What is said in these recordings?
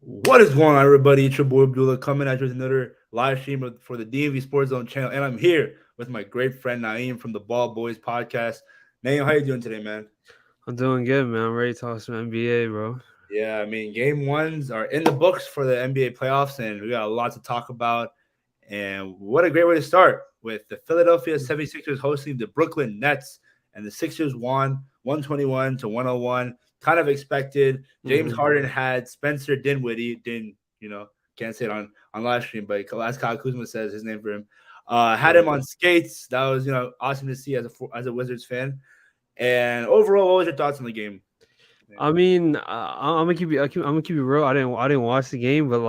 What is going on, everybody? It's your boy Abdullah coming at you with another live stream for the DMVSportsZone channel, and I'm here with my great friend Naeem from the Ball Boys podcast. Naeem, how you doing today, man? I'm doing good, man. I'm ready to talk some NBA, bro. Yeah, I mean, game ones are in the books for the NBA playoffs, and we got a lot to talk about. And what a great way to start with the Philadelphia 76ers hosting the Brooklyn Nets, and the Sixers won 121 to 101. Kind of expected. James Mm-hmm. Harden had Spencer Dinwiddie, can't say it on live stream, but as Kyle Kuzma says his name for him, had Yeah. him on skates. That was awesome to see as a Wizards fan. And overall, what was your thoughts on the game? I mean, I'm gonna keep you. I'm gonna keep you real. I didn't watch the game, but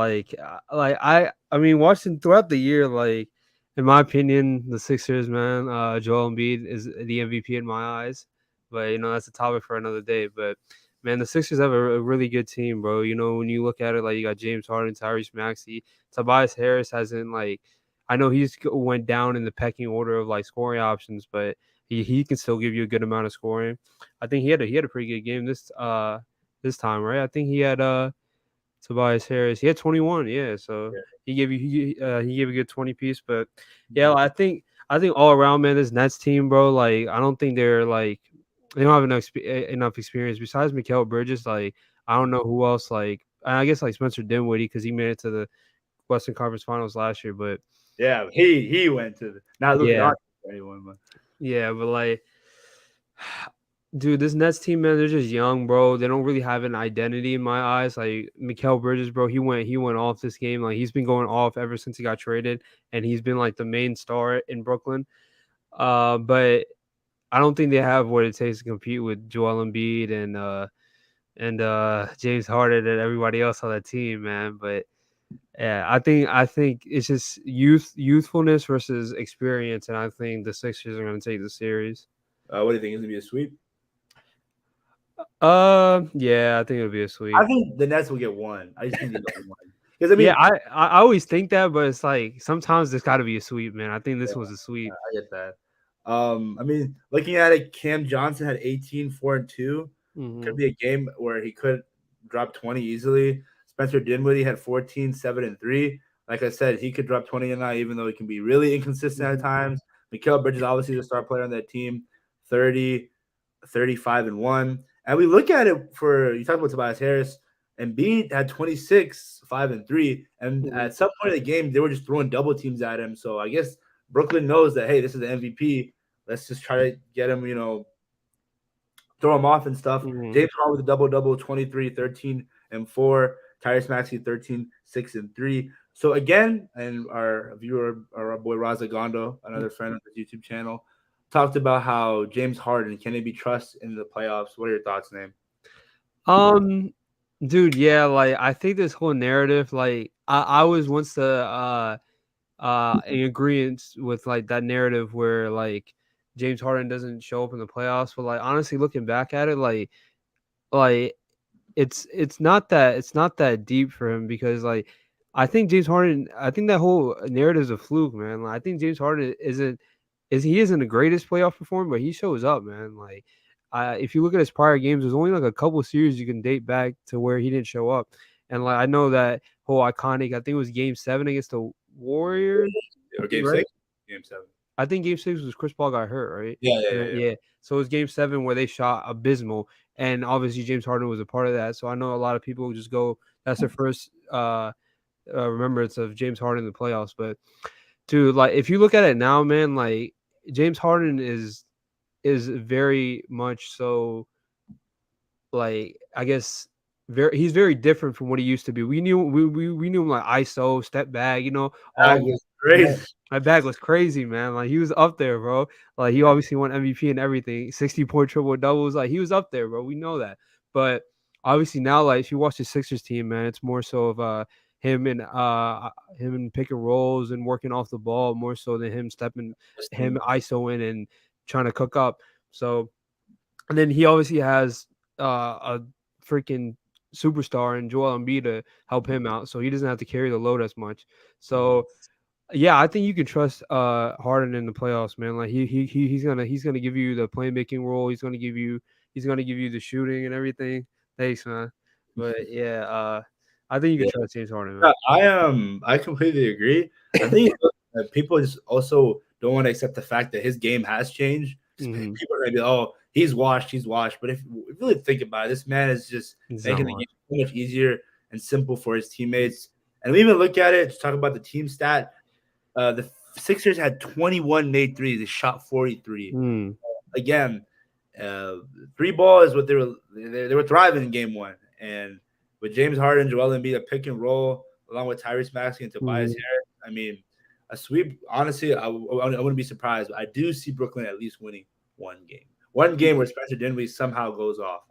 I mean, watching throughout the year, like, in my opinion, the Sixers, man, Joel Embiid is the MVP in my eyes. But that's a topic for another day. But man, the Sixers have a really good team, bro. When you look at it, like, you got James Harden, Tyrese Maxey, Tobias Harris hasn't, like, I know went down in the pecking order of, like, scoring options, but he can still give you a good amount of scoring. I think he had a pretty good game this time, right? I think he had Tobias Harris. He had 21, yeah. So he gave a good 20 piece, but yeah, Yeah. I think all around, man, this Nets team, bro, like, I don't think they don't have enough experience besides Mikal Bridges. Like, I don't know who else, like, I guess, like, Spencer Dinwiddie, because he made it to the Western Conference Finals last year, but Yeah, he went to not Luka yeah, Doncic or anyone, but yeah, but, like, dude, this Nets team, man, they're just young, bro. They don't really have an identity in my eyes. Like, Mikal Bridges, bro, he went off this game. Like, he's been going off ever since he got traded, and he's been, like, the main star in Brooklyn. But I don't think they have what it takes to compete with Joel Embiid and James Harden and everybody else on that team, man. But yeah, I think it's just youthfulness versus experience, and I think the Sixers are going to take the series. what do you think? Is gonna be a sweep? Yeah, I think it'll be a I sweep. think the Nets will get one. I just think they get one because I Yeah, mean, I always think that, but it's like sometimes there's got to be a sweep, man. I think yeah, this one's a sweep. I get that. I mean, looking at it, Cam Johnson had 18, 4, and 2. Could Hmm. be a game where he could drop 20 easily. Spencer Dinwiddie had 14, 7, and 3. Like I said, he could drop 20 and 9, even though he can be really inconsistent at Hmm. times. Mikal Bridges, obviously the star player on that team, 30, 35, and 1. And we look at it for you talk about Tobias Harris. And Embiid had 26, 5, and 3. And Hmm. at some point in the game, they were just throwing double teams at him. So I guess Brooklyn knows that, hey, this is the MVP. Let's just try to get him, throw him off and stuff. Hmm. James Harden with a double double, 23, 13, and 4. Tyrese Maxey, 13, 6, and 3. So again, and our viewer, our boy Raza Gondo, another friend of the YouTube channel, talked about how James Harden can he be trusted in the playoffs. What are your thoughts, name? Um, dude, yeah, like, I think this whole narrative, like, I was once in agreement with, like, that narrative where, like, James Harden doesn't show up in the playoffs, but, like, honestly, looking back at it, like it's not that deep for him, because, like, I think that whole narrative is a fluke, man. Like, I think James Harden isn't the greatest playoff performer, but he shows up, man. Like, if you look at his prior games, there's only like a couple series you can date back to where he didn't show up, and, like, I know that whole iconic. I think it was Game 7 against the Warriors, Or game right? 6? Game 7. I think Game 6 was Chris Paul got hurt, right? Yeah, yeah, And yeah, then, yeah. yeah, so it was Game 7 where they shot abysmal, and obviously James Harden was a part of that. So I know a lot of people just go, that's their first remembrance of James Harden in the playoffs. But dude, like, if you look at it now, man, like, James Harden is very much so, like, I guess, he's very different from what he used to be. We knew him like ISO, step back, That all was yeah. crazy. My bag was crazy, man. Like, he was up there, bro. Like, he obviously won MVP and everything. 60-point triple doubles. Like, he was up there, bro. We know that. But obviously now, like, if you watch the Sixers team, man, it's more so of him and pick and rolls and working off the ball more so than This him team. ISO in and trying to cook up. So, and then he obviously has a freaking superstar in Joel Embiid to help him out, so he doesn't have to carry the load as much. Mhm. So yeah, I think you can trust Harden in the playoffs, man. Like, he's gonna give you the playmaking role. He's gonna give you the shooting and everything. Thanks, man. But yeah, I think you Yeah, can trust James Harden, yeah, man. I completely agree. I think that people just also don't want to accept the fact that his game has changed. 'Cause Hmm. people are gonna be, oh, he's washed. But if you really think about it, this man is just He's not making the game watched. so much easier and simple for his teammates. And we even look at it to talk about the team stat. The Sixers had 21 made threes. They shot 43. Mm. Again, uh, three ball is what they were thriving in game one. And with James Harden, Joel Embiid, a pick and roll along with Tyrese Maxey and Tobias Hmm. Harris. I mean, a sweep. Honestly, I wouldn't be surprised. But I do see Brooklyn at least winning one game. One game where Spencer Dinwiddie somehow goes off.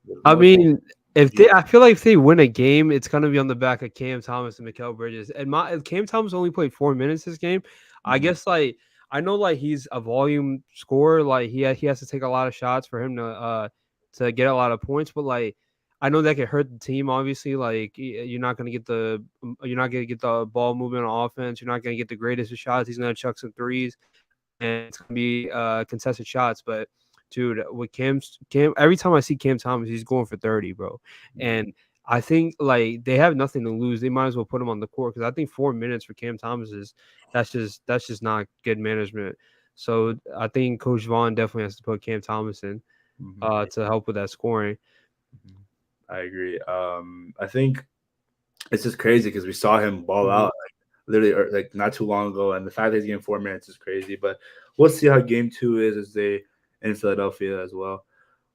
The I most mean, if they, beautiful. I feel like if they win a game, it's gonna be on the back of Cam Thomas and Mikal Bridges. And Cam Thomas only played 4 minutes this game. I Mhm, guess like I know like he's a volume scorer, like he has to take a lot of shots for him to get a lot of points. But like I know that could hurt the team. Obviously, like you're not gonna get the ball movement on offense. You're not gonna get the greatest of shots. He's gonna chuck some threes and it's gonna be contested shots. But dude, with Cam, every time I see Cam Thomas, he's going for 30, bro. mhm, And I think like they have nothing to lose. They might as well put him on the court because I think 4 minutes for Cam Thomas is that's just not good management. So I think Coach Vaughn definitely has to put Cam Thomas in mhm, to help with that scoring. mhm. I agree. I think it's just crazy because we saw him ball Mhm. out literally like not too long ago, and the fact that he's getting 4 minutes is crazy. But we'll see how game two is as they in Philadelphia as well.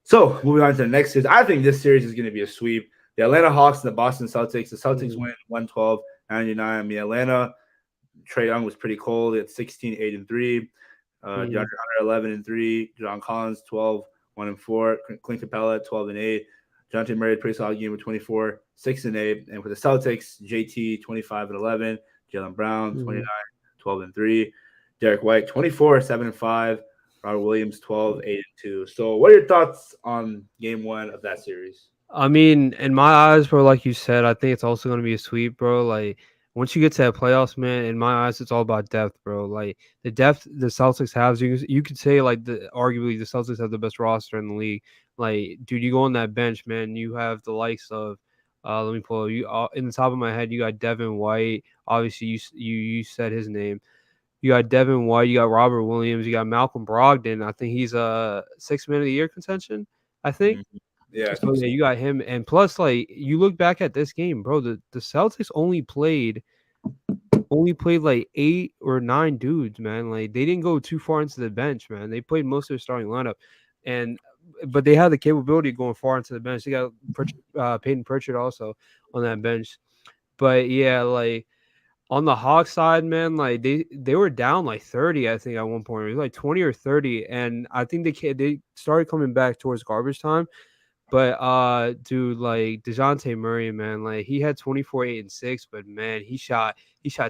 So moving on to the next series, I think this series is going to be a sweep. The Atlanta Hawks and the Boston Celtics. The Celtics Mhm. win 112-99. I mean, Atlanta, Trae Young was pretty cold at 16, 8 and 3. DeAndre Mhm. Hunter 11 and 3. John Collins 12, 1 and 4. Clint Capella 12 and 8. Jonte Murray pretty solid game with 24, 6 and 8. And for the Celtics, JT 25 and 11. Jalen Brown 29, Mhm. 12 and 3. Derek White 24, 7 and 5. Robert Williams 12, 8 and 2. So what are your thoughts on game one of that series? I mean, in my eyes, bro, like you said, I think it's also gonna be a sweep, bro. Like once you get to that playoffs, man, in my eyes, it's all about depth, bro. Like the depth the Celtics have, you could say like arguably the Celtics have the best roster in the league. Like, dude, you go on that bench, man, you have the likes of let me pull you in the top of my head. You got Devin White. Obviously, you said his name. You got Devin White. You got Robert Williams. You got Malcolm Brogdon. I think he's a 6 man of the year contention. I think. Mhm. Yeah, I So think yeah, so. you got him, and plus, like you look back at this game, bro. The Celtics only played like 8 or 9 dudes, man. Like they didn't go too far into the bench, man. They played most of their starting lineup, and but they had the capability of going far into the bench. They got Peyton Pritchard also on that bench. But yeah, like on the Hawks side, man, like they were down like 30, I think at one point. It was like 20 or 30, and I think they started coming back towards garbage time. But dude, like DeJounte Murray, man, like he had 24, 8, and 6, but man, he shot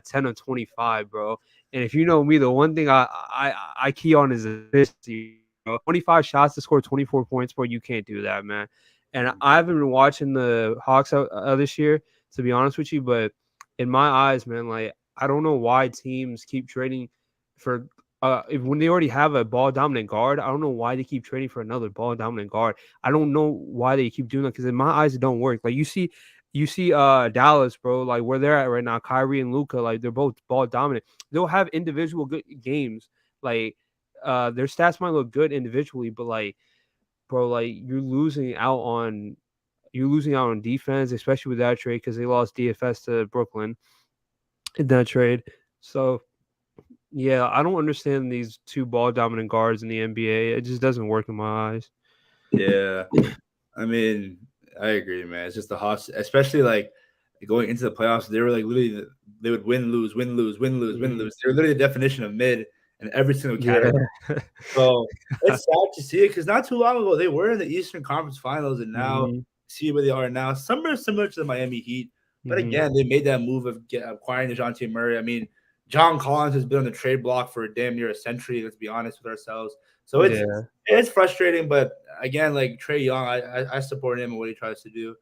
10 of 25, bro. And if you know me, the one thing I key on is efficiency, bro. 25 shots to score 24 points, bro. You can't do that, man. And I Mhm. haven't been watching the Hawks out this year, to be honest with you, but in my eyes, man, like I don't know why teams keep trading for when they already have a ball dominant guard. I don't know why they keep trading for another ball dominant guard. I don't know why they keep doing that because in my eyes it don't work. Like you see Dallas, bro, like where they're at right now, Kyrie and Luca, like they're both ball dominant. They'll have individual good games. Like their stats might look good individually, but like bro, like you're losing out on defense, especially with that trade because they lost DFS to Brooklyn in that trade. So yeah, I don't understand these two ball dominant guards in the NBA. It just doesn't work in my eyes. Yeah. I mean, I agree, man. It's just the Hawks, especially like going into the playoffs, they were like literally they would win, lose, win, lose, win, lose, win, Mhm. lose. They were literally the definition of mid in every single Yeah. category. So it's sad to see it because not too long ago they were in the Eastern Conference Finals, and now Mhm. see where they are now. Somewhere similar to the Miami Heat, but Mhm. again, they made that move of acquiring DeJounte Murray. I mean, John Collins has been on the trade block for damn near a century. Let's be honest with ourselves. So Yeah. it's frustrating, but again, like Trey Young, I support him and what he tries to do.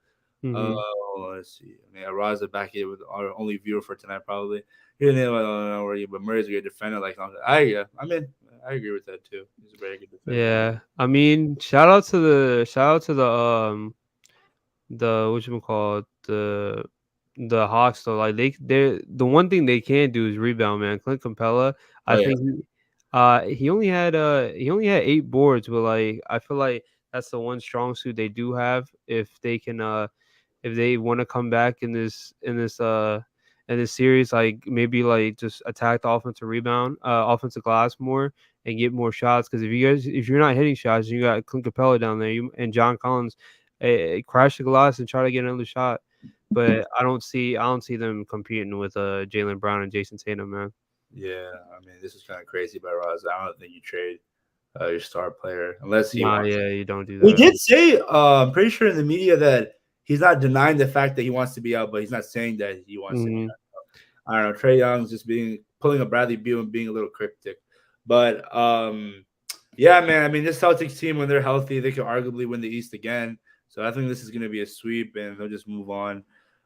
Mhm. Let's see. I mean, Raza back here with our only viewer for tonight, probably. He didn't know where you, but Murray's a good defender. Like I mean, I agree with that too. He's a very good defender. Yeah. I mean, shout out to the what you call the the Hawks though. Like they the one thing they can do is rebound, man. Clint Capella, Oh I yeah, think he only had 8 boards, but like I feel like that's the one strong suit they do have if they want to come back in this series, like maybe like just attack the offensive glass more and get more shots. Because if you're not hitting shots, you got Clint Capella down there, and John Collins, crash the glass and try to get another shot. But I don't see them competing with Jalen Brown and Jason Tatum, man. yeah. I mean, this is kind of crazy by Roz. I don't think you trade your star player unless he Nah, wants. yeah, you don't do He that. did say, I'm pretty sure in the media that he's not denying the fact that he wants to be out, but he's not saying that he wants to be Hmm. out. I don't know. Trey Young's just pulling a Bradley Beal and being a little cryptic. But yeah, man. I mean, this Celtics team, when they're healthy, they could arguably win the East again. So I think this is going to be a sweep, and they'll just move on.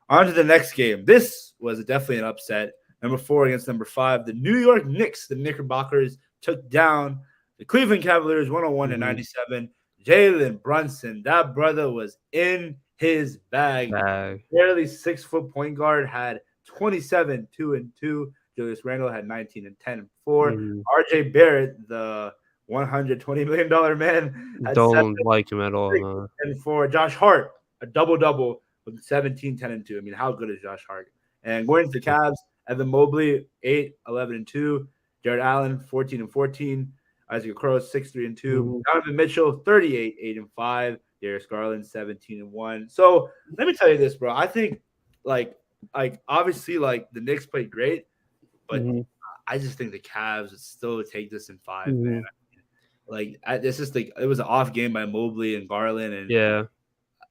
On to the next game. This was definitely an upset. Number 4 against number 5. The New York Knicks, the Knickerbockers, took down the Cleveland Cavaliers 101 to Hmm. 97. Jalen Brunson, that brother was in his bag. The Bag. barely 6 foot point guard had 27, 2 and 2. Julius Randle had 19 and 10 and 4. Hmm. RJ Barrett, the $120 million man, had 7, Don't like him at all, 6 man. and 4. Josh Hart, a double double with 17, 10 and 2. I mean, how good is Josh Hart? And going to the Cavs, Evan Mobley, 8, 11 and 2. Jared Allen, 14 and 14. Isaac Okoro, 6, 3 and 2. Hmm. Donovan Mitchell, 38, 8 and 5. Darius Garland, 17 and 1. So let me tell you this, bro. I think like obviously like the Knicks played great, but Hmm. I just think the Cavs would still take this in 5, man. Hmm. This is like it was an off game by Mobley and Garland and Yeah.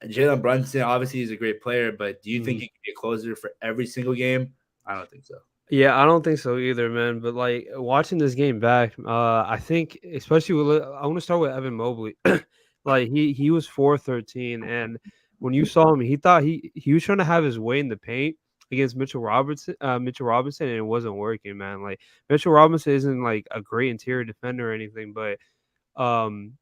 Jalen Brunson. Obviously, he's a great player, but do you think Mhm. he can be a closer for every single game? I don't think so. Yeah, I don't think so either, man. But like watching this game back, I think especially I want to start with Evan Mobley. Like he was 4-13, and when you saw him, he thought he was trying to have his way in the paint against Mitchell Robinson, and it wasn't working, man. Like Mitchell Robinson isn't like a great interior defender or anything, but um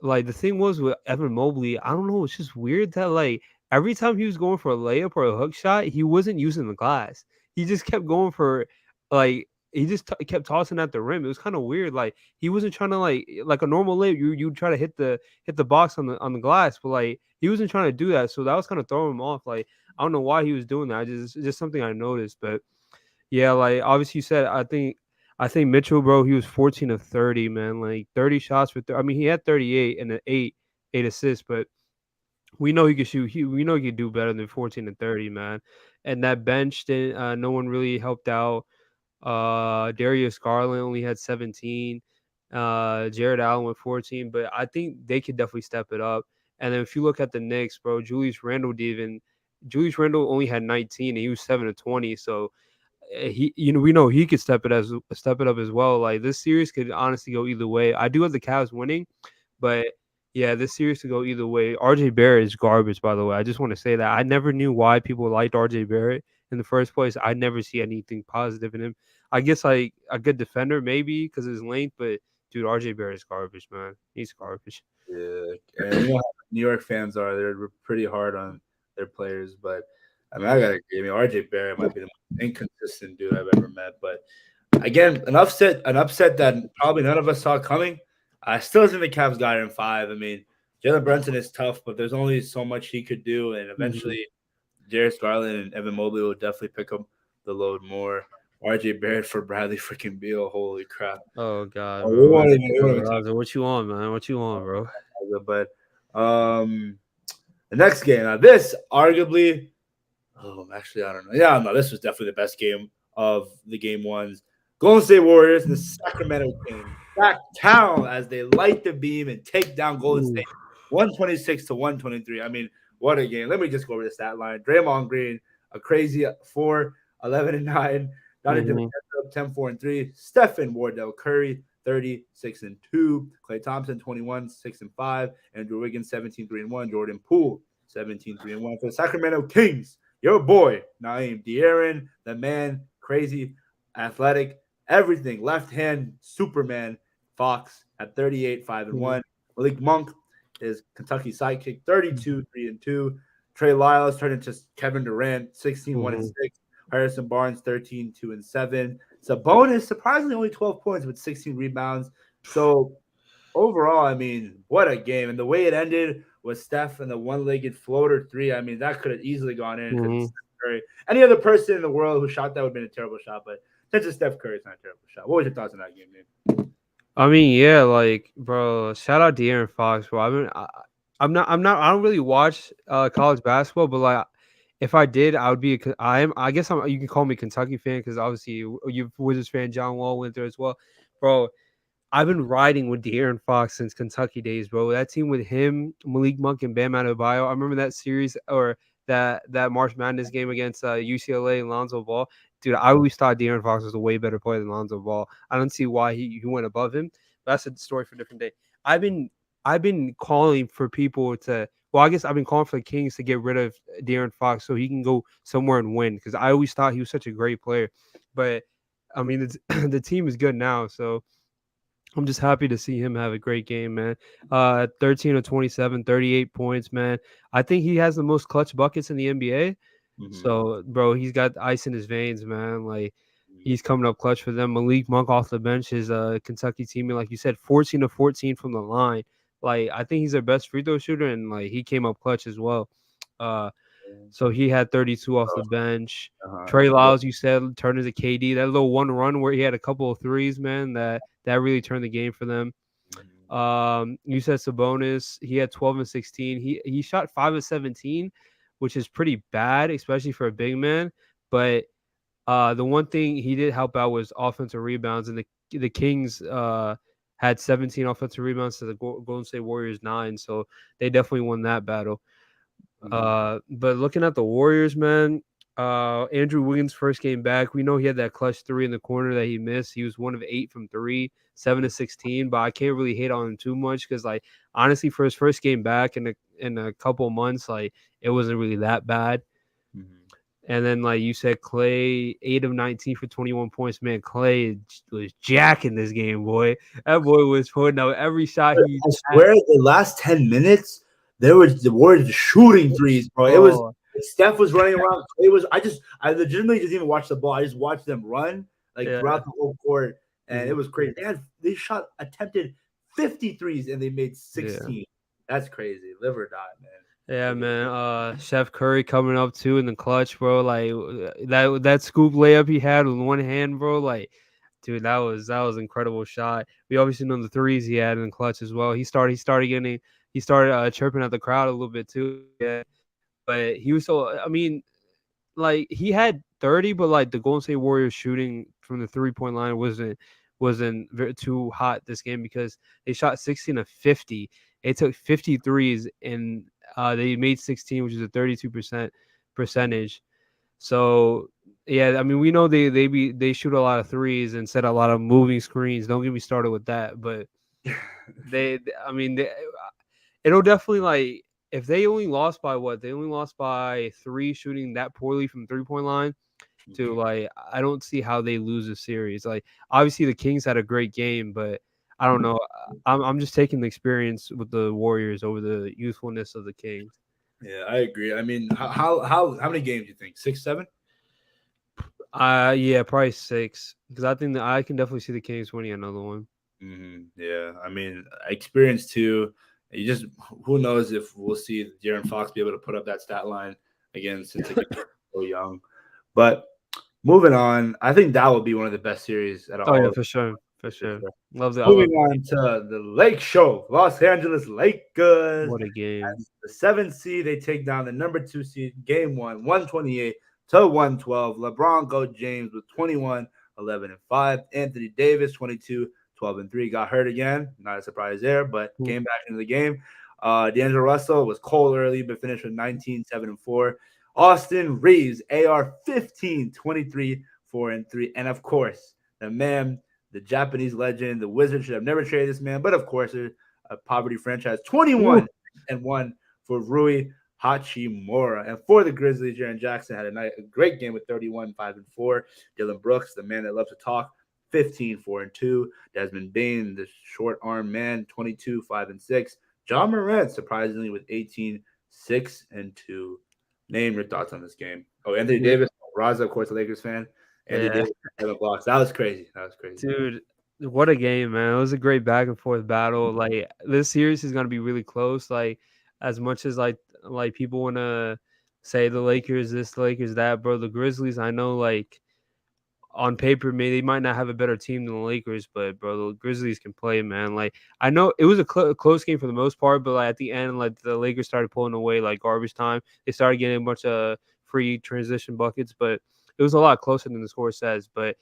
like the thing was with Evan Mobley, I don't know, it's just weird that like every time he was going for a layup or a hook shot, he wasn't using the glass. He just kept going for like he just kept tossing at the rim. It was kind of weird. Like he wasn't trying to like a normal layup. You try to hit the box on the glass, but like he wasn't trying to do that. So that was kind of throwing him off. Like I don't know why he was doing that. It's just something I noticed. But yeah, like obviously you said, I think Mitchell, bro, he was 14 of 30, man. Like 30 shots for I mean, he had 38 and an 8 assists, but we know he could shoot. We know he could do better than 14 and 30, man. And that bench, did no one really helped out. Darius Garland only had 17. Jared Allen with 14, but I think they could definitely step it up. And then if you look at the Knicks, bro, Julius Randle only had 19 and he was 7 of 20. So he we know he could step it up as well. Like this series could honestly go either way. I do have the Cavs winning, but yeah, this series could go either way. RJ Barrett is garbage, by the way. I just want to say that I never knew why people liked RJ Barrett in the first place. I never see anything positive in him. I guess like a good defender maybe because of his length, but dude, RJ Barrett is garbage, man. He's garbage. Yeah, and you know how New York fans are. They're pretty hard on their players, but I mean, I gotta agree. I mean, RJ Barrett might be the most inconsistent dude I've ever met. But again, an upset that probably none of us saw coming. I still think the Cavs got it in 5. I mean, Jalen Brunson is tough, but there's only so much he could do, and Mhm. eventually, Darius Garland and Evan Mobley will definitely pick up the load more. RJ Barrett for Bradley freaking Beal. Holy crap! Oh god, We bro. won't even, we won't even talk What you want, man? What you want, bro? about it. But the next game, now this arguably, actually, I don't know. Yeah, no, this was definitely the best game of the game ones. Golden State Warriors and the Sacramento Kings back town as they light the beam and take down Golden Ooh. State 126 to 123. I mean, what a game. Let me just go over the stat line. Draymond Green, a crazy 4, 11 and 9. Donnie Mhm. DiVincenzo, 10, 4 and 3. Stephen Wardell Curry, 36 and 2. Klay Thompson, 21, 6 and 5. Andrew Wiggins, 17, 3 and 1. Jordan Poole, 17, 3 and 1. For the Sacramento Kings, your boy, Naeem De'Aaron, the man, crazy, athletic, everything. Left hand, Superman, Fox at 38, 5 and Mhm. 1. Malik Monk is Kentucky sidekick, 32, 3 and 2. Trey Lyles turned into Kevin Durant, 16, 1 and Mhm. 6. Harrison Barnes, 13, 2 and 7. Sabonis, surprisingly, only 12 points with 16 rebounds. So overall, I mean, what a game. And the way it ended with Steph and the one-legged floater three, I mean, that could have easily gone in because it's Mhm. Steph Curry. Any other person in the world who shot that would have been a terrible shot. But since it's Steph Curry, it's not a terrible shot. What was your thoughts on that game, man? I mean, yeah, like, bro, shout out De'Aaron Fox, bro. I'm not, I don't really watch college basketball, but like, if I did, I would be. I guess I'm. You can call me Kentucky fan because obviously you Wizards fan. John Wall went there as well, bro. I've been riding with De'Aaron Fox since Kentucky days, bro. That team with him, Malik Monk, and Bam Adebayo. I remember that series or that March Madness game against UCLA and Lonzo Ball. Dude, I always thought De'Aaron Fox was a way better player than Lonzo Ball. I don't see why he went above him. But that's a story for a different day. I've been I've been calling for people to. Well, I guess I've been calling for the Kings to get rid of De'Aaron Fox so he can go somewhere and win because I always thought he was such a great player. But I mean, the team is good now, so I'm just happy to see him have a great game, man. 13 of 27, 38 points, man. I think he has the most clutch buckets in the NBA. Mm-hmm. So, bro, he's got ice in his veins, man. Like, he's coming up clutch for them. Malik Monk off the bench is a Kentucky teammate, like you said, 14 of 14 from the line. Like, I think he's their best free throw shooter, and like he came up clutch as well. Uh, so he had 32 off the bench. Trey Yeah. Lyles, you said, turned into KD. That little one run where he had a couple of threes, man, that really turned the game for them. You said Sabonis, he had 12 and 16. He shot 5 of 17, which is pretty bad, especially for a big man. But the one thing he did help out was offensive rebounds, and the Kings had 17 offensive rebounds to the Golden State Warriors 9, so they definitely won that battle. But looking at the Warriors, man, Andrew Wiggins' first game back, we know he had that clutch three in the corner that he missed. He was 1 of 8 from three, 7 of 16. But I can't really hate on him too much because, like, honestly, for his first game back in a couple of months, like, it wasn't really that bad. Mm-hmm. And then, like you said, Clay, 8 of 19 for 21 points. Man, Clay was jacking this game, boy. That boy was putting out every shot he I had. swear, the last 10 minutes, there was the Warriors shooting threes, bro. It was Bro, Steph was running around. It was I legitimately just even watched the ball. I just watched them run like yeah. throughout the whole court, and it Mhm. was crazy. They shot attempted 53s and they made Yeah. 16. That's crazy. Live or die, man. Yeah, Like, man. Chef Curry coming up too in the clutch, bro. Like that scoop layup he had with one hand, bro. Like, dude, that was incredible shot. We obviously know the threes he had in the clutch as well. He started chirping at the crowd a little bit too. Yeah, but he was so. I mean, like he had 30, but like the Golden State Warriors shooting from the 3-point line wasn't too hot this game because they shot 16 of 50. They took 53s and they made 16, which is a 32% percentage. So yeah, I mean we know they shoot a lot of threes and set a lot of moving screens. Don't get me started with that, but I mean it'll definitely like if they only lost by what they only lost by three shooting that poorly from 3-point line to like I don't see how they lose a series. Like obviously the Kings had a great game, but I don't know. I'm just taking the experience with the Warriors over the youthfulness of the Kings. yeah, I agree. I mean, how many games do you think? 6, 7? Yeah, probably 6 because I think that I can definitely see the Kings winning another one. Yeah, I mean, experience too. You just who knows if we'll see De'Aaron Fox be able to put up that stat line again since again so young. But moving on, I think that will be one of the best series out of Oh all yeah, of for sure, for them for sure. sure. Love that. I Moving love on to the Lake Show, Los Angeles Lakers. what a game. As the 7th seed, they take down the number 2 seed. Game 1, 128 to 112. LeBron Go James with 21, 11 and 5. Anthony Davis 22, 12 and 3. Got hurt again. Not a surprise there, but Hmm. came back into the game. D'Angelo Russell was cold early, but finished with 19, 7 and 4. Austin Reaves, AR 15, 23, 4 and 3. And of course, the man, the Japanese legend, the Wizards should have never traded this man, but of course, a poverty franchise, 21 Ooh. and 1 for Rui Hachimura. And for the Grizzlies, Jaren Jackson had a great game with 31, 5 and 4. Dylan Brooks, the man that loves to talk, 15, 4 and 2. Desmond Bain, the short arm man, 22, 5 and 6. John Morant, surprisingly, with 18, 6 and 2. Name your thoughts on this game. Oh, Anthony Davis, Raza, of course, a Lakers fan. Anthony Yeah, Davis, 7 blocks. That was crazy. That was crazy. dude, what a game, man! It was a great back and forth battle. Like this series is gonna be really close. Like as much as like people wanna say the Lakers this, the Lakers that, bro. The Grizzlies, I know, like on paper, maybe they might not have a better team than the Lakers, but bro, the Grizzlies can play, man. Like I know it was a close game for the most part, but like at the end, like the Lakers started pulling away like garbage time. They started getting a bunch of free transition buckets, but it was a lot closer than the score says. But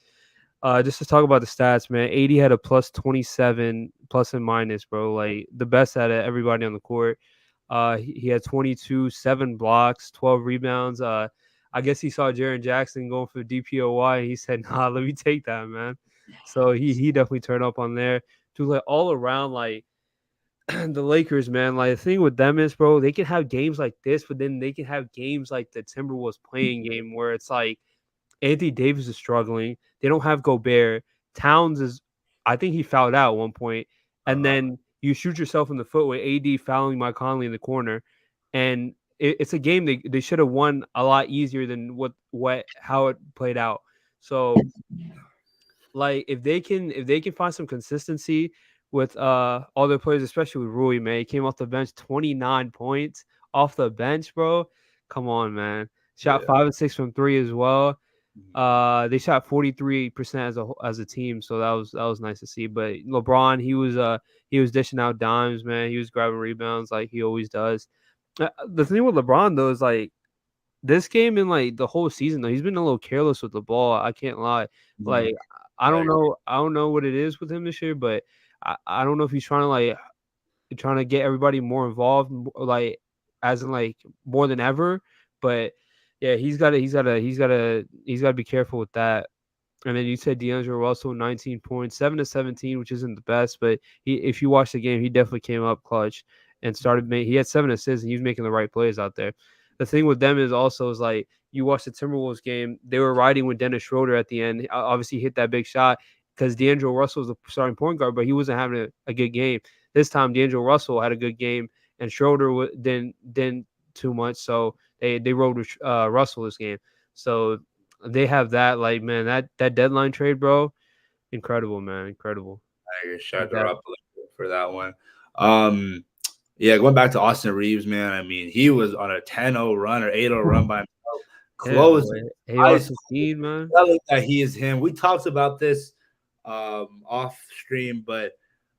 just to talk about the stats, man, 80 had a plus 27 plus and minus, bro. Like the best out of everybody on the court. He had 22, 7 blocks, 12 rebounds. I guess he saw Jaren Jackson going for DPOY, and he said, "Nah, let me take that, man." So he definitely turned up on there. To like all around, like the Lakers, man. Like the thing with them is, bro, they can have games like this, but then they can have games like the Timberwolves playing game where it's like Anthony Davis is struggling. They don't have Gobert. Towns is, I think he fouled out at one point, and Uh-huh. then you shoot yourself in the foot with AD fouling Mike Conley in the corner, and it's a game they should have won a lot easier than what how it played out. So like if they can find some consistency with all their players, especially with Rui, man, he came off the bench 29 points off the bench, bro. Come on, man. Shot Yeah. 5 and 6 from three as well. Mhm. They shot 43% as a team, so that was nice to see. But LeBron, he was dishing out dimes, man. He was grabbing rebounds like he always does. The thing with LeBron though is like this game and like the whole season though, he's been a little careless with the ball. I can't lie. Mhm. Like I I don't agree. know, I don't know what it is with him this year, but I don't know if he's trying to get everybody more involved, like as in like more than ever. But yeah, he's got to be careful with that. And then you said D'Angelo Russell, 19 points, 7 to 17, which isn't the best, but if you watch the game, he definitely came up clutch and started. He had 7 assists, and he was making the right plays out there. The thing with them is also is like you watch the Timberwolves game, they were riding with Dennis Schroeder at the end. Obviously, he hit that big shot because D'Angelo Russell was the starting point guard, but he wasn't having a good game. This time, D'Angelo Russell had a good game, and Schroeder didn't too much, so they rode with Russell this game. So they have that, like, man, that deadline trade, bro, incredible, man, incredible. I agree. Like Shout her that. up a little bit for that one. Um, yeah, going back to Austin Reeves, man. I mean, he was on a 10-0 run or 8-0 run by himself, Yeah, closing. boy. I AR 15, man. telling that he is him. We talked about this off stream, but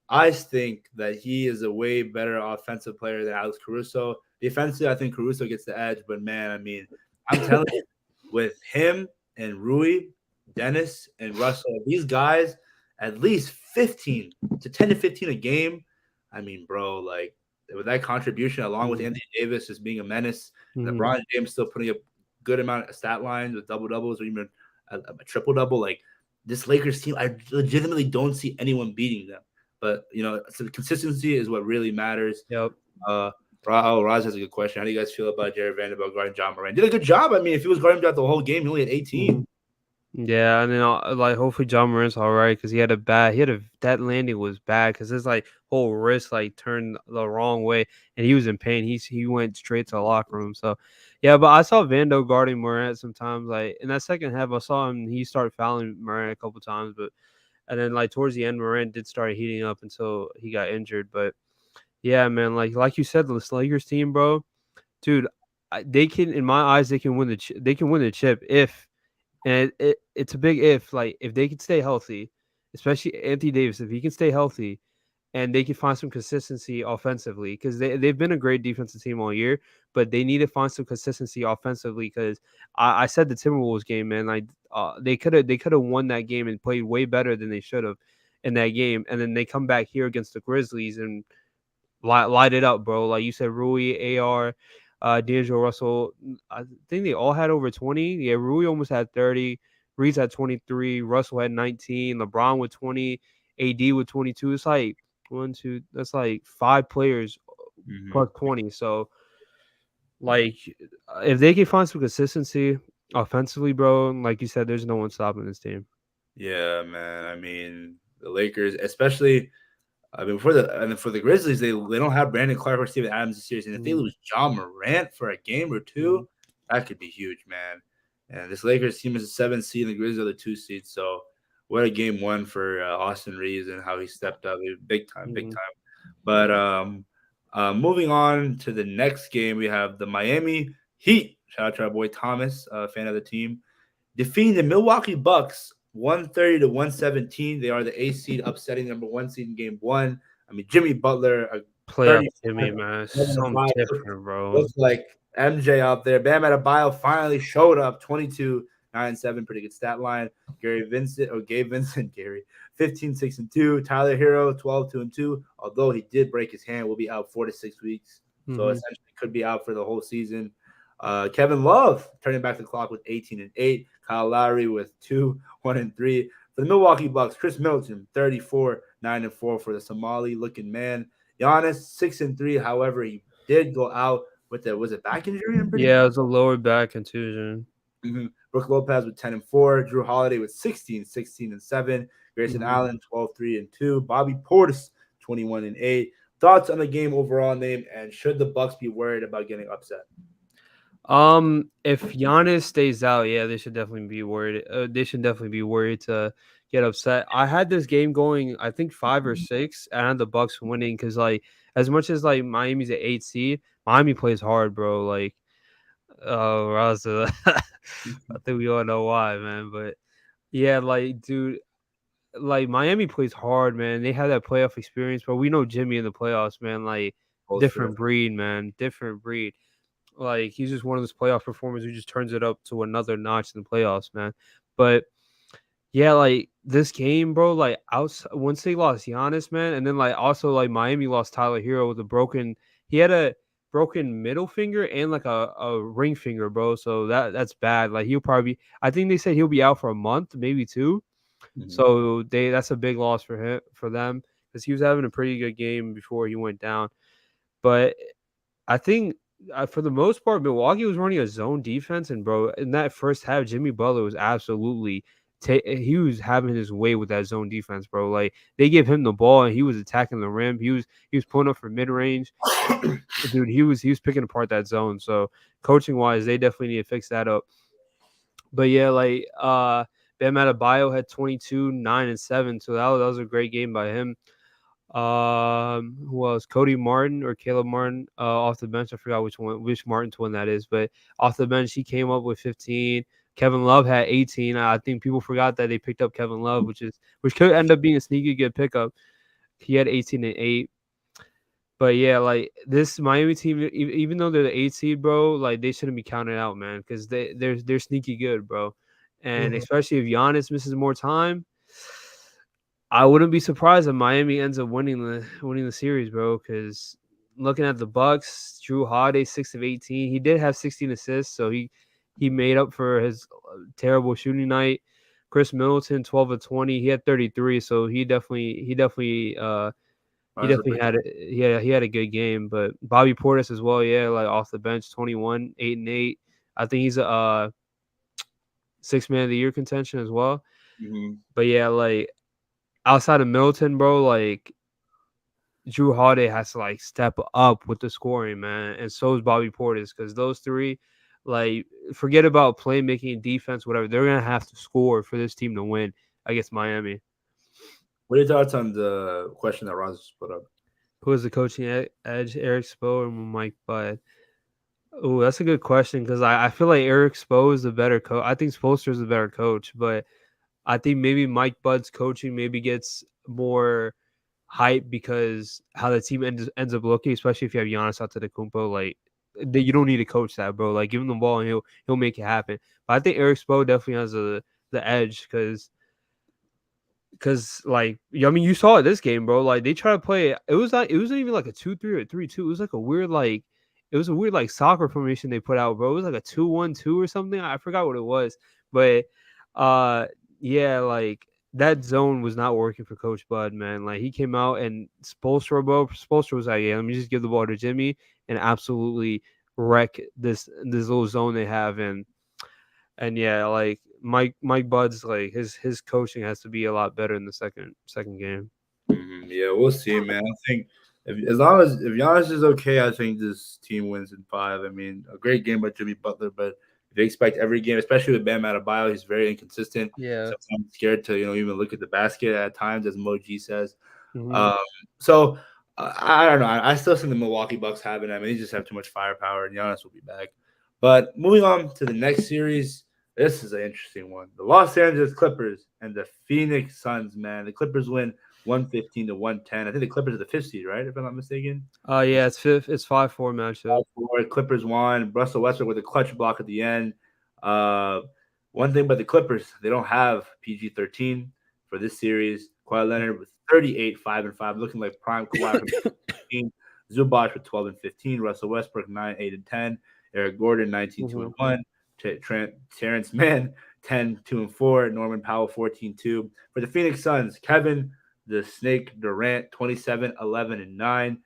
I think that he is a way better offensive player than Alex Caruso. Defensively, I think Caruso gets the edge, but man, I mean, I'm telling you, with him and Rui, Dennis and Russell, these guys, at least 15 to 10 to 15 a game. I mean, bro, like with that contribution, along with Mhm, Anthony Davis just being a menace, and mhm. LeBron James still putting up good amount of stat lines with double doubles or even a triple double. Like this Lakers team, I legitimately don't see anyone beating them. But so the consistency is what really matters. Yep. Uh, Raz has a good question. How do you guys feel about Jared Vanderbilt guarding John Moran? Did a good job. I mean, if he was guarding throughout the whole game, he only had 18. Mhm. Yeah, and then like hopefully John Morant's all right because that landing was bad because his like whole wrist like turned the wrong way and he was in pain. He went straight to the locker room. So yeah, but I saw Vando guarding Morant sometimes. Like in that second half, I saw him. He started fouling Morant a couple times, but and then like towards the end, Morant did start heating up until he got injured. But yeah, man, like you said, the Lakers team, bro, dude, they can in my eyes they can win they can win the chip if and it's a big if, like, if they can stay healthy, especially Anthony Davis, if he can stay healthy and they can find some consistency offensively, because they've been a great defensive team all year, but they need to find some consistency offensively because I said the Timberwolves game, man, like they could have won that game and played way better than they should have in that game. And then they come back here against the Grizzlies and light it up, bro. Like you said, Rui, AR, D'Angelo Russell. I think they all had over 20. Yeah, Rui almost had 30. Reeves had 23. Russell had 19. LeBron with 20. AD with 22. It's like one, two. That's like 5 players Mm-hmm. plus 20. So like, if they can find some consistency offensively, bro, like you said, there's no one stopping this team. Yeah, man. I mean, the Lakers, especially. I mean, for the Grizzlies, they don't have Brandon Clark or Steven Adams this series, and if they Mhm, lose John Morant for a game or mhm. two, That could be huge, man. And this Lakers team is a 7 seed, and the Grizzlies are the 2 seed. So what a game one for Austin Reeves and how he stepped up, big time, big Mhm. time. But moving on to the next game, we have the Miami Heat. Shout out to our boy Thomas, fan of the team, defeating the Milwaukee Bucks 130 to 117. They are the A seed, upsetting number 1 seed in game one. I mean, Jimmy Butler, a Playoff 35 Jimmy, man, looks, something different, bro. looks like MJ out there. Bam Adebayo finally showed up, 22, 9, 7, pretty good stat line. Gabe Vincent, Gary, 15, 6, and 2. Tyler Hero, 12, 2, and 2. Although he did break his hand, will be out 4 to 6 weeks. So Hmm. essentially could be out for the whole season. Kevin Love turning back the clock with 18 and 8. Kyle Lowry with 2, 1, and 3. For the Milwaukee Bucks, Chris Middleton, 34, 9, and 4 for the Somali looking man. Giannis, 6 and 3. However, he did go out with was it back injury? I'm pretty Yeah, sure. it was a lower back contusion. Brooke Lopez with 10 and 4. Drew Holiday with 16, 16 and 7. Grayson Mhm. Allen, 12, 3 and 2. Bobby Portis, 21 and 8. Thoughts on the game overall, name, and should the Bucks be worried about getting upset? If Giannis stays out, yeah, they should definitely be worried. They should definitely be worried to get upset. I had this game going, I think 5 or 6, and I had the Bucks winning because, like, as much as like Miami's an 8 seed, Miami plays hard, bro. Like, Ross, I think we all know why, man. But yeah, like, dude, like Miami plays hard, man. They have that playoff experience, but we know Jimmy in the playoffs, man. Like, Poster. different breed, man. Different breed. Like, he's just one of those playoff performers who just turns it up to another notch in the playoffs, man. But yeah, like this game, bro, like once they lost Giannis, man, and then like also like Miami lost Tyler Hero with a he had a broken middle finger and like a ring finger, bro. So that's bad. Like he'll probably I think they said he'll be out for a month, maybe two. Mhm. So that's a big loss for them because he was having a pretty good game before he went down. But I think for the most part, Milwaukee was running a zone defense, and bro, in that first half, Jimmy Butler was absolutely he was having his way with that zone defense, bro. Like they gave him the ball, and he was attacking the rim. He was pulling up for mid range, dude. He was picking apart that zone. So coaching wise, they definitely need to fix that up. But yeah, like Bam Adebayo had 22, 9, and 7, so that was a great game by him. Who else? Cody Martin or Caleb Martin off the bench. I forgot which Martin's one that is, but off the bench he came up with 15. Kevin Love had 18. I think people forgot that they picked up Kevin Love, which could end up being a sneaky good pickup. He had 18 and 8. But yeah, like this Miami team, even though they're the 8 seed, bro, like they shouldn't be counted out, man, because they're sneaky good, bro. And Mhm. especially if Giannis misses more time, I wouldn't be surprised if Miami ends up winning the series, bro. Because looking at the Bucks, Drew Holiday 6 of 18, he did have 16 assists, so he made up for his terrible shooting night. Chris Middleton 12 of 20, he had 33, so he Honestly, definitely pretty had he had a good game. But Bobby Portis as well, yeah, like off the bench, 21, 8 and 8. I think he's a 6 man of the year contention as well. good. But yeah, like outside of Middleton, bro, like Drew Holiday has to like step up with the scoring, man, and so is Bobby Portis because those three, like, forget about playmaking, defense, whatever. They're gonna have to score for this team to win against Miami. What are your thoughts on the question that Ross just put up? Who is the coaching edge, Eric Spo or Mike Bud? Oh, that's a good question because I feel like Eric Spo is the better coach. I think Spoelstra is the better coach, but I think maybe Mike Bud's coaching maybe gets more hype because how the team ends up looking, especially if you have Giannis Antetokounmpo. Like you don't need to coach that, bro. Like give him the ball and he'll make it happen. But I think Eric Spo definitely has the edge because like I mean you saw it this game, bro. Like they try to play. It wasn't even like a 2-3 or 3-2. It was like a weird like it was a weird like soccer formation they put out, bro. It was like a 2-1-2 or something. I forgot what it was, but uh yeah, like that zone was not working for Coach Bud, man. Like he came out and Spolstra was like, yeah, let me just give the ball to Jimmy and absolutely wreck this little zone they have and yeah, like Mike Bud's like his coaching has to be a lot better in the second game. Yeah, we'll see, man. I think As long as if Giannis is okay, I think this team wins in 5. I mean, a great game by Jimmy Butler, but if you expect every game, especially with Bam Adebayo, he's very inconsistent. Yeah. Sometimes scared to even look at the basket at times, as Moji says. Hmm. Um, so I don't know. I still think the Milwaukee Bucks have it. I mean, they just have too much firepower, and Giannis will be back. But moving on to the next series, this is an interesting one. The Los Angeles Clippers and the Phoenix Suns. Man, the Clippers win 115 to 110. I think the Clippers are the fifth seed, right? If I'm not mistaken. Yeah, it's fifth. It's 5-4 matchup. For Clippers won. Russell Westbrook with a clutch block at the end. Uh, One thing about the Clippers, they don't have PG-13 for this series. Kawhi Leonard with 38, 5-5, looking like prime Kawhi from 15. Zubac with 12 and 15. Russell Westbrook 9, 8 and 10. Eric Gordon 19, 2 Hmm. and 1. Terrence Mann 10, 2 and 4. Norman Powell 14, 2. For the Phoenix Suns, Kevin the Snake Durant 27, 11 and 9.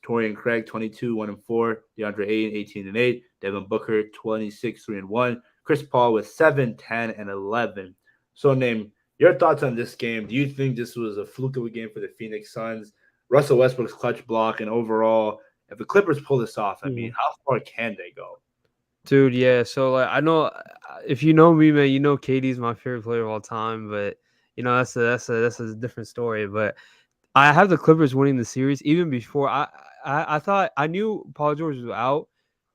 Torian Craig, 22, 1 and 4. DeAndre Ayton, 18 and 8. Devin Booker, 26, 3 and 1. Chris Paul with 7, 10 and 11. So, Name, your thoughts on this game. Do you think this was a fluke of a game for the Phoenix Suns? Russell Westbrook's clutch block, and overall, if the Clippers pull this off, I mean, how far can they go? Dude, yeah. So like, I know if you know me, man, you know KD's my favorite player of all time. But that's a different story. But I have the Clippers winning the series even before I thought I knew Paul George was out,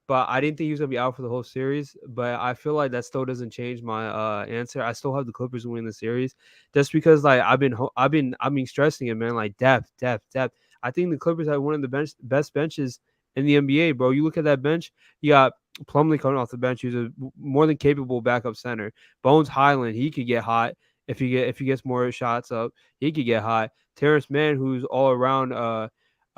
but I didn't think he was gonna be out for the whole series. But I feel like that still doesn't change my answer. I still have the Clippers winning the series, just because like I've been stressing it, man. Like depth, depth, depth. I think the Clippers have one of the best benches in the NBA, bro. You look at that bench. You got Plumlee coming off the bench. He's a more than capable backup center. Bones Highland, he could get hot if he gets more shots up. He could get hot. Terrence Mann, who's all around a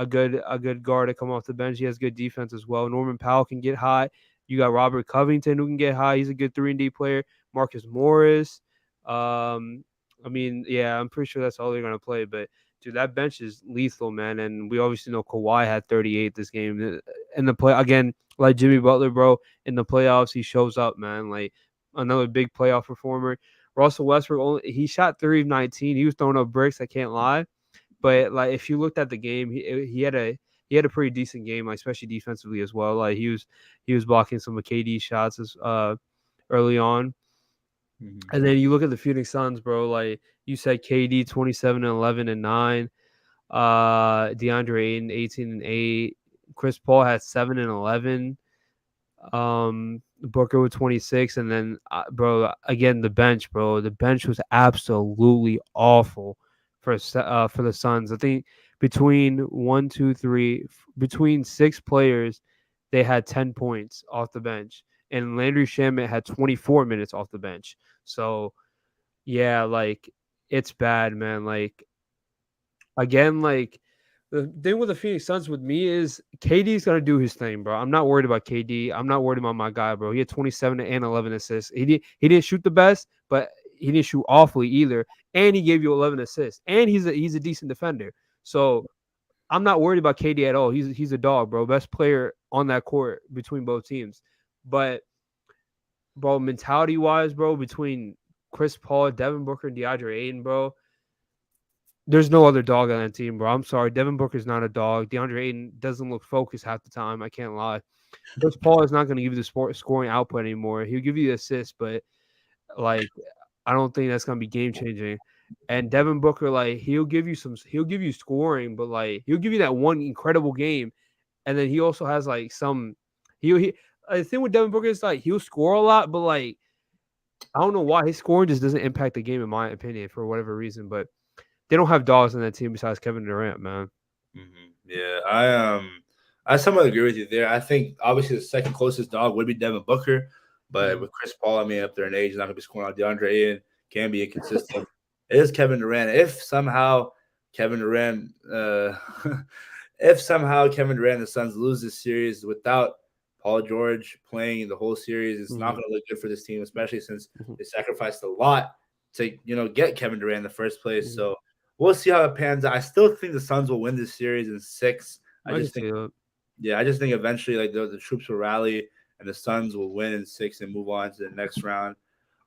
good guard to come off the bench. He has good defense as well. Norman Powell can get hot. You got Robert Covington who can get high. He's a good 3-and-D player. Marcus Morris. I mean, yeah, I'm pretty sure that's all they're gonna play. But dude, that bench is lethal, man. And we obviously know Kawhi had 38 this game. In the play again, like Jimmy Butler, bro. In the playoffs, he shows up, man. Like another big playoff performer. Russell Westbrook, he shot 3 of 19. He was throwing up bricks. I can't lie. But like if you looked at the game, he had a pretty decent game, like especially defensively as well. Like he was blocking some of KD shots early on. Mm-hmm. And then you look at the Phoenix Suns, bro. Like you said, KD 27 and 11 and 9. DeAndre Ayton 18 and 8. Chris Paul had 7 and 11. Booker with 26, and then bro, again the bench, bro. The bench was absolutely awful for the Suns. I think between one, two, three, between 6 players, they had 10 points off the bench, and Landry Shamet had 24 minutes off the bench. So yeah, like it's bad, man. Like again, like the thing with the Phoenix Suns with me is KD's gonna do his thing, bro. I'm not worried about KD. I'm not worried about my guy, bro. He had 27 and 11 assists. He didn't shoot the best, but he didn't shoot awfully either. And he gave you 11 assists. And he's a decent defender. So I'm not worried about KD at all. He's a dog, bro. Best player on that court between both teams. But bro, mentality wise, bro, between Chris Paul, Devin Booker, and DeAndre Ayton, bro, there's no other dog on that team, bro. I'm sorry. Devin Booker's not a dog. DeAndre Ayton doesn't look focused half the time. I can't lie. Chris Paul is not going to give you the scoring output anymore. He'll give you the assist, but like I don't think that's going to be game changing. And Devin Booker, like he'll give you scoring, but like he'll give you that one incredible game, and then he also has like some. He the thing with Devin Booker is like he'll score a lot, but like I don't know why his scoring just doesn't impact the game in my opinion for whatever reason, but. They don't have dogs on that team besides Kevin Durant, man. Mm-hmm. Yeah, I somewhat agree with you there. I think obviously the second closest dog would be Devin Booker, but with Chris Paul, I mean, up there in age, not gonna be scoring out. DeAndre Ayton can be inconsistent. It is Kevin Durant. If somehow Kevin Durant, the Suns lose this series without Paul George playing the whole series, it's not gonna look good for this team, especially since they sacrificed a lot to get Kevin Durant in the first place. So we'll see how it pans out. I still think the Suns will win this series in 6. I I can just see think, that. yeah, I just think eventually like the troops will rally and the Suns will win in 6 and move on to the next round.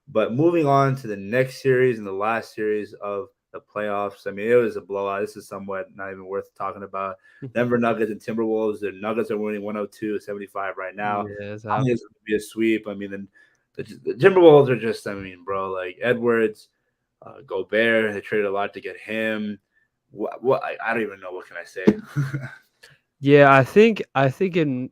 But moving on to the next series and the last series of the playoffs. I mean, it was a blowout. This is somewhat not even worth talking about. Denver Nuggets and Timberwolves. The Nuggets are winning 102-75 right now. Yeah, it's I think it's happening. going to be a sweep. I mean, the Timberwolves are just, I mean, bro, like Edwards, Gobert, they traded a lot to get him. What I don't even know. What can I say? Yeah, I think in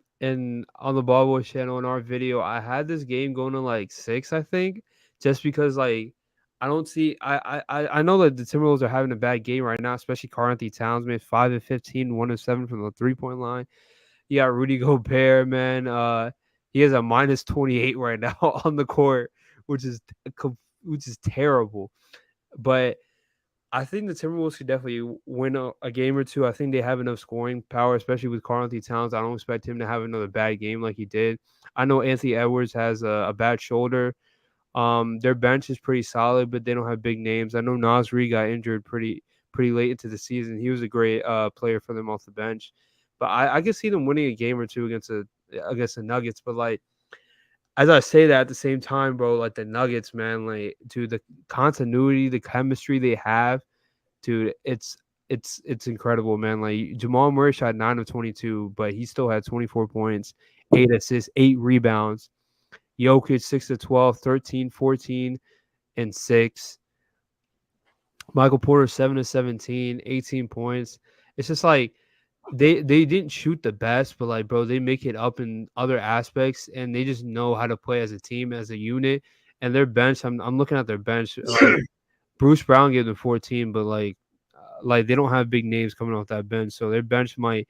on the Ball Boys channel in our video, I had this game going to like 6, I think, just because like I don't see I know that the Timberwolves are having a bad game right now, especially Karl Anthony Towns, man, 5 and 15, 1 and 7 from the 3-point line. You got Rudy Gobert, man. He has a minus 28 right now on the court, which is which is terrible. But I think the Timberwolves could definitely win a game or two. I think they have enough scoring power, especially with Karl Anthony Towns. I don't expect him to have another bad game like he did. I know Anthony Edwards has a bad shoulder. Their bench is pretty solid, but they don't have big names. I know Nasri got injured pretty late into the season. He was a great player for them off the bench, but I could see them winning a game or two against the Nuggets. But like as I say that at the same time, bro, like the Nuggets, man, like dude, the continuity, the chemistry they have, dude, it's incredible, man. Like Jamal Murray shot 9 of 22, but he still had 24 points, 8 assists, 8 rebounds. Jokic 6 of 12, 13, 14, and 6. Michael Porter 7 of 17, 18 points. It's just like they didn't shoot the best, but like bro, they make it up in other aspects, and they just know how to play as a team, as a unit. And their bench, I'm looking at their bench. Like Bruce Brown gave them 14, but like they don't have big names coming off that bench, so their bench might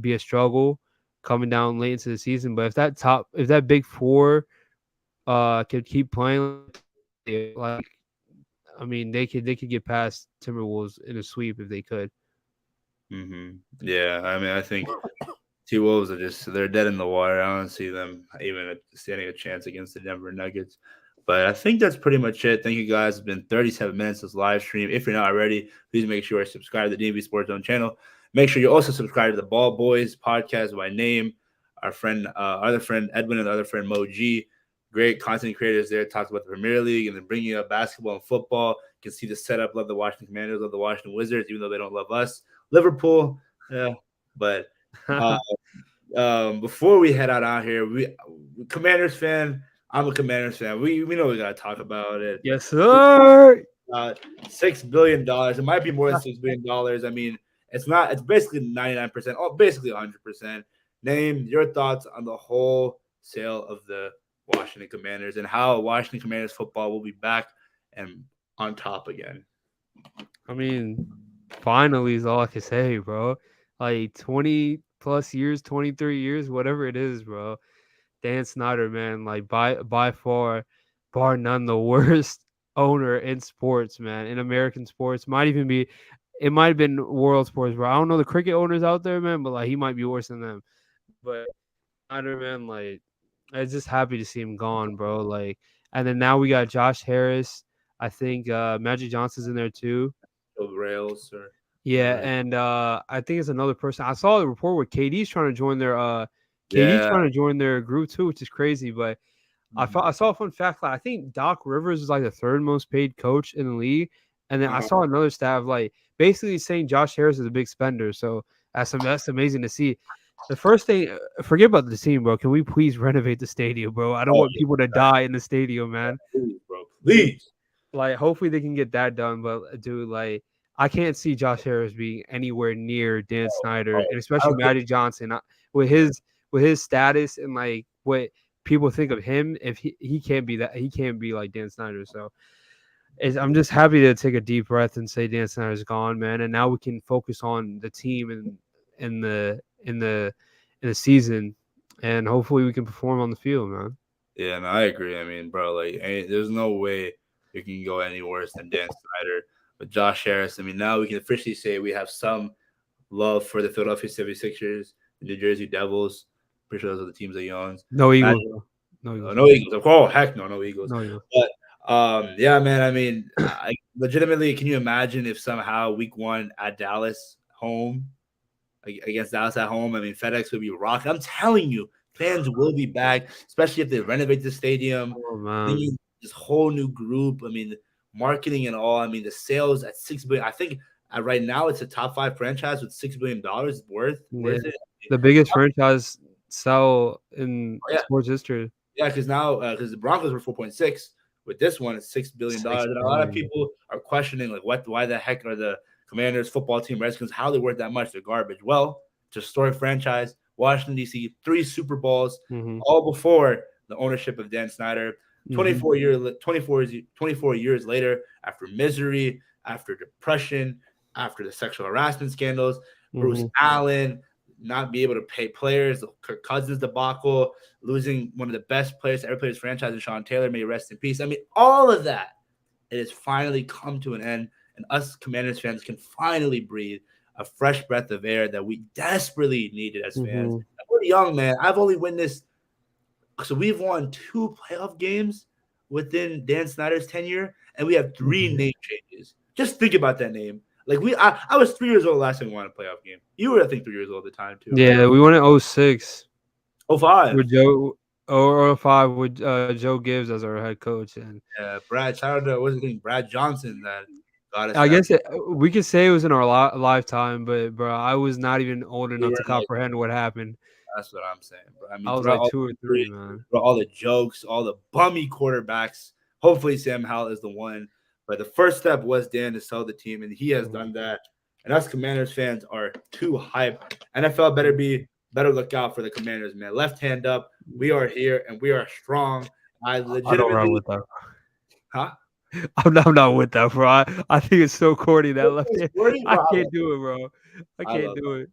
be a struggle coming down late into the season. But if that big four could keep playing, like I mean, they could get past Timberwolves in a sweep if they could. Yeah, I mean, I think T Wolves are just they're dead in the water. I don't see them even standing a chance against the Denver Nuggets. But I think that's pretty much it. Thank you guys. It's been 37 minutes of live stream. If you're not already, please make sure to subscribe to the DMV Sports Zone channel. Make sure you also subscribe to the Ball Boys podcast by name. Our friend, other friend Edwin, and the other friend Mo G. Great content creators there. Talks about the Premier League and then bringing up basketball and football. You can see the setup. Love the Washington Commanders. Love the Washington Wizards, even though they don't love us. Liverpool, yeah, but uh, before we head out here, we Commanders fan. I'm a Commanders fan. We know we gotta talk about it. Yes, sir. $6 billion. It might be more than $6 billion. I mean, it's not. It's basically 99%. Oh, basically 100%. Name your thoughts on the whole sale of the Washington Commanders and how Washington Commanders football will be back and on top again. I mean, finally is all I can say, bro. Like 20 plus years, 23 years, whatever it is, bro. Dan Snyder, man, like by far, bar none, the worst owner in sports, man, in American sports. It might have been world sports, bro. I don't know the cricket owners out there, man, but like he might be worse than them. But Snyder, man, like I was just happy to see him gone, bro. Like, and then now we got Josh Harris. I think Magic Johnson's in there too. The rails or Yeah, whatever. and I think it's another person. I saw a report where KD's Yeah. trying to join their group too, which is crazy. But I Mhm. saw a fun fact. Like, I think Doc Rivers is like the third most paid coach in the league, and then I Uh-huh. saw another stat of like basically saying Josh Harris is a big spender. So that's amazing to see. The first thing, forget about the team, bro. Can we please renovate the stadium, bro? I don't Oh, want people to die in the stadium, man. please, bro. Dude, Please. like, hopefully they can get that done. But dude, like, I can't see Josh Harris being anywhere near Dan Snyder, Oh, and I especially don't care. Magic Johnson with Yeah. his status and like what people think of him. If he can't be that, he can't be like Dan Snyder. So I'm just happy to take a deep breath and say Dan Snyder's gone, man, and now we can focus on the team and in the in the in the season, and hopefully we can perform on the field, man. Yeah, no, I agree. I mean, bro, like, there's no way you can go any worse than Dan Snyder with Josh Harris. I mean, now we can officially say we have some love for the Philadelphia 76ers, the New Jersey Devils. Pretty sure those are the teams that he owns. No Magic, Eagles, bro. No Eagles. no Eagles. Oh, heck no, no Eagles. No Eagles. But yeah, man. I mean, I legitimately, can you imagine if somehow week one at Dallas home against Dallas at home? I mean, FedEx would be rocking. I'm telling you, fans will be back, especially if they renovate the stadium, Oh man. bringing this whole new group. I mean, marketing and all. I mean, the sales at $6 billion. I think right now it's a top 5 franchise with $6 billion Yeah, worth it. the biggest franchise sell in Yeah, sports history. yeah, because now because the Broncos were 4.6, with this one it's $6 billion, Six and a lot of billion. people are questioning like why the heck are the Commanders football team Redskins, how they worth that much? They're garbage. Well, it's a historic franchise. Washington D.C. 3 Super Bowls, Mm-hmm. all before the ownership of Dan Snyder. Mm-hmm. 24 years later, after misery, after depression, after the sexual harassment scandals, Bruce Mm-hmm. Allen not be able to pay players, the Kirk Cousins debacle, losing one of the best players to ever play his franchise, and Sean Taylor, may he rest in peace. I mean, all of that, it has finally come to an end, and us Commanders fans can finally breathe a fresh breath of air that we desperately needed as fans. Mm-hmm. We're young, man. I've only witnessed, so we've won 2 playoff games within Dan Snyder's tenure, and we have 3 Mm-hmm. name changes. Just think about that name. Like I was 3 years old last time we won a playoff game. You were, I think, 3 years old at the time too, right? Yeah, we won in '06 Oh, 05. with Joe or '05 with Joe Gibbs as our head coach, and Yeah, Brad. Shout out to what's his name, Brad Johnson, that got us I that. guess we could say it was in our lifetime, but bro, I was not even old We enough were to in like, comprehend what happened. that's what I'm saying, bro. I I mean, was throughout like all 2 or 3, the man. throughout all the jokes, all the bummy quarterbacks. Hopefully, Sam Howell is the one. But the first step was Dan to sell the team, and he has Mhm. done that. And us Commanders fans are too hyped. NFL better look out for the Commanders, man. Left hand up. We are here and we are strong. I I don't rock legitimately, with that. huh? I'm not with that, bro. I think it's so corny that left It's hand. wordy, I bro. can't do it, bro. I I can't love do it,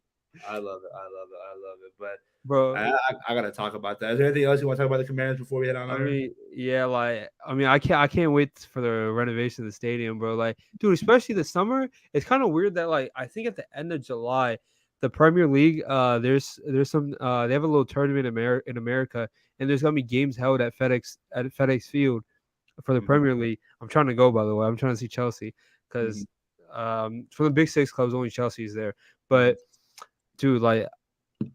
I love it. I love it. I love it. But bro. I gotta talk about that. Is there anything else you want to talk about the Commanders before we head on I there? mean, yeah, like I can't wait for the renovation of the stadium, bro. Like, dude, especially the summer. It's kind of weird that like I think at the end of July, the Premier League, there's some they have a little tournament in America, and there's gonna be games held at FedEx Field for the Mhm, Premier League. I'm trying to go, by the way. I'm trying to see Chelsea mhm, because from the big six clubs, only Chelsea is there. mhm. But dude, like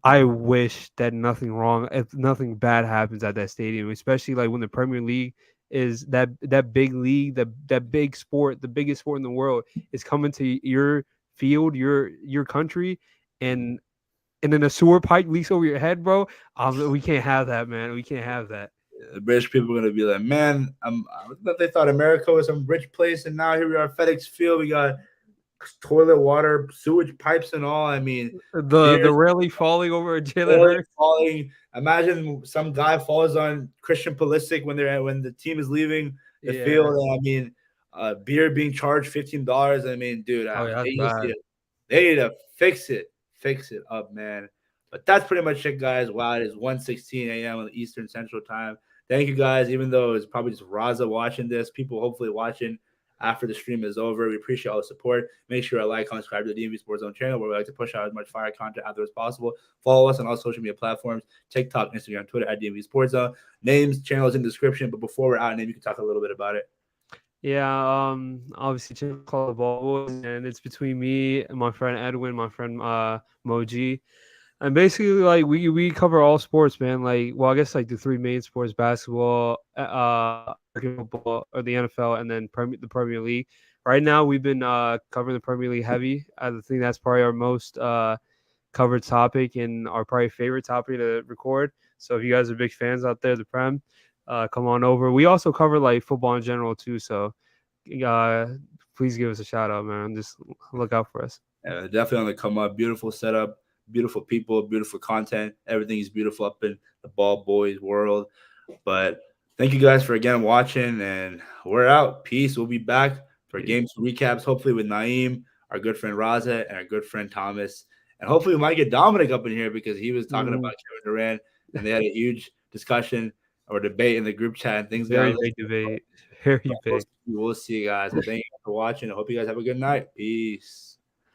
I wish that if nothing bad happens at that stadium, especially like when the Premier League is that big league, that big sport, the biggest sport in the world, is coming to your field, your country, and then a sewer pipe leaks over your head, bro. We can't have that, man. We can't have that. The British people are gonna be like, man, they thought America was some rich place, and now here we are, FedEx Field. We got toilet water, sewage pipes, and all. I mean, The beers railing falling over Jalen falling, Hurts. falling. Imagine some guy falls on Christian Pulisic when the team is leaving the Yeah. field. And I mean, beer being charged $15. I mean, dude, Oh yeah, that's bad. they need to fix it up, man. But that's pretty much it, guys. Wow, it is 1:16 a.m. on the Eastern Central Time. Thank you, guys. Even though it's probably just Raza watching this, people hopefully watching after the stream is over. We appreciate all the support. Make sure to like, comment, subscribe to the DMV Sports Zone channel, where we like to push out as much fire content out there as possible. Follow us on all social media platforms: TikTok, Instagram, Twitter at DMV Sports Zone. Names, channels in the description. But before we're out, name, you can talk a little bit about it. Yeah, obviously Chip call the ball boys, and it's between me and my friend Edwin, my friend Moji. And basically like we cover all sports, man. Like, well, I guess like the three main sports: basketball, American football, or the NFL, and then the Premier League. Right now we've been covering the Premier League heavy. I think that's probably our most covered topic and our probably favorite topic to record. So if you guys are big fans out there, the Prem, come on over. We also cover like football in general too. So uh, please give us a shout out, man. Just look out for us. Definitely on the come up. Beautiful setup, beautiful people, beautiful content. Everything is beautiful up in the Ball Boys world. But thank you guys for again watching, and we're out. Peace. We'll be back for game recaps, hopefully with Naeem, our good friend Raza, and our good friend Thomas. And hopefully we might get Dominic up in here because he was talking Mhm. about Kevin Durant, and they had a huge discussion or debate in the group chat, and things got a Very little. big debate. Very We'll big. see you guys. But thank you for watching. I hope you guys have a good night. Peace.